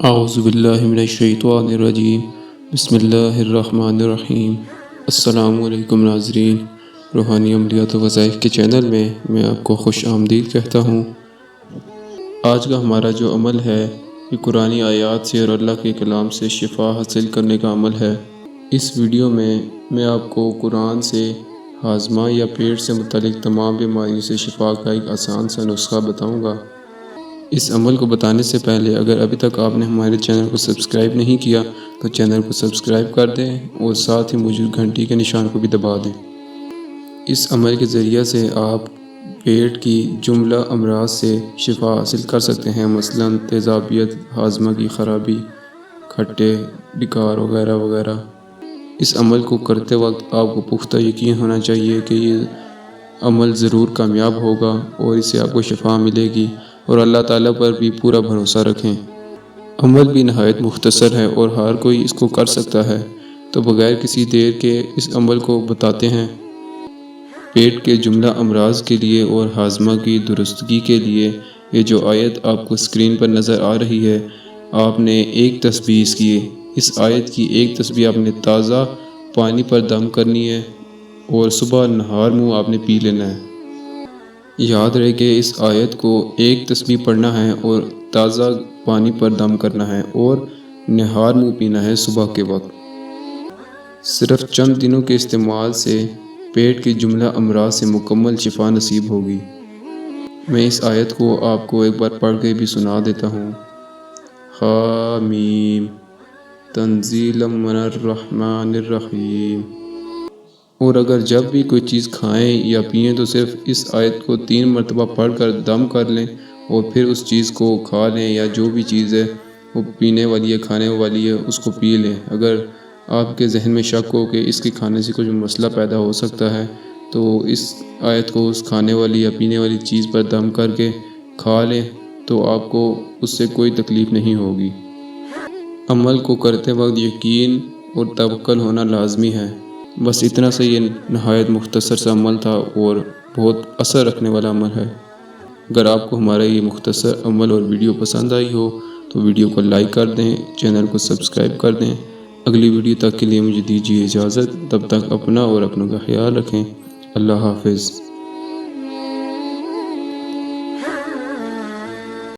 اعوذ باللہ من الشیطان الرجیم بسم اللہ الرحمن الرحیم۔ السلام علیکم ناظرین، روحانی عملیات و وظائف کے چینل میں آپ کو خوش آمدید کہتا ہوں۔ آج کا ہمارا جو عمل ہے یہ قرآنی آیات سے اور اللہ کے کلام سے شفا حاصل کرنے کا عمل ہے۔ اس ویڈیو میں آپ کو قرآن سے ہاضمہ یا پیٹ سے متعلق تمام بیماریوں سے شفا کا ایک آسان سا نسخہ بتاؤں گا۔ اس عمل کو بتانے سے پہلے اگر ابھی تک آپ نے ہمارے چینل کو سبسکرائب نہیں کیا تو چینل کو سبسکرائب کر دیں اور ساتھ ہی موجود گھنٹی کے نشان کو بھی دبا دیں۔ اس عمل کے ذریعہ سے آپ پیٹ کی جملہ امراض سے شفا حاصل کر سکتے ہیں، مثلاً تیزابیت، ہاضمہ کی خرابی، کھٹے، ڈکار وغیرہ وغیرہ۔ اس عمل کو کرتے وقت آپ کو پختہ یقین ہونا چاہیے کہ یہ عمل ضرور کامیاب ہوگا اور اس سے آپ کو شفا ملے گی، اور اللہ تعالیٰ پر بھی پورا بھروسہ رکھیں۔ عمل بھی نہایت مختصر ہے اور ہر کوئی اس کو کر سکتا ہے، تو بغیر کسی دیر کے اس عمل کو بتاتے ہیں۔ پیٹ کے جملہ امراض کے لیے اور ہاضمہ کی درستگی کے لیے یہ جو آیت آپ کو اسکرین پر نظر آ رہی ہے، آپ نے ایک تسبیح اس آیت کی ایک تسبیح آپ نے تازہ پانی پر دم کرنی ہے اور صبح نہار منہ آپ نے پی لینا ہے۔ یاد رہے کہ اس آیت کو ایک تسبیح پڑھنا ہے اور تازہ پانی پر دم کرنا ہے اور نہار منہ پینا ہے صبح کے وقت۔ صرف چند دنوں کے استعمال سے پیٹ کی جملہ امراض سے مکمل شفا نصیب ہوگی۔ میں اس آیت کو آپ کو ایک بار پڑھ کے بھی سنا دیتا ہوں۔ حامیم تنزیل من الرحمن الرحیم۔ اور اگر جب بھی کوئی چیز کھائیں یا پئیں تو صرف اس آیت کو 3 مرتبہ پڑھ کر دم کر لیں اور پھر اس چیز کو کھا لیں، یا جو بھی چیز ہے وہ پینے والی ہے، کھانے والی ہے، اس کو پی لیں۔ اگر آپ کے ذہن میں شک ہو کہ اس کے کھانے سے کچھ مسئلہ پیدا ہو سکتا ہے تو اس آیت کو اس کھانے والی یا پینے والی چیز پر دم کر کے کھا لیں تو آپ کو اس سے کوئی تکلیف نہیں ہوگی۔ عمل کو کرتے وقت یقین اور توکل ہونا لازمی ہے۔ بس اتنا سے یہ نہایت مختصر سا عمل تھا اور بہت اثر رکھنے والا عمل ہے۔ اگر آپ کو ہمارا یہ مختصر عمل اور ویڈیو پسند آئی ہو تو ویڈیو کو لائک کر دیں، چینل کو سبسکرائب کر دیں۔ اگلی ویڈیو تک کے لیے مجھے دیجیے اجازت، تب تک اپنا اور اپنوں کا خیال رکھیں۔ اللہ حافظ۔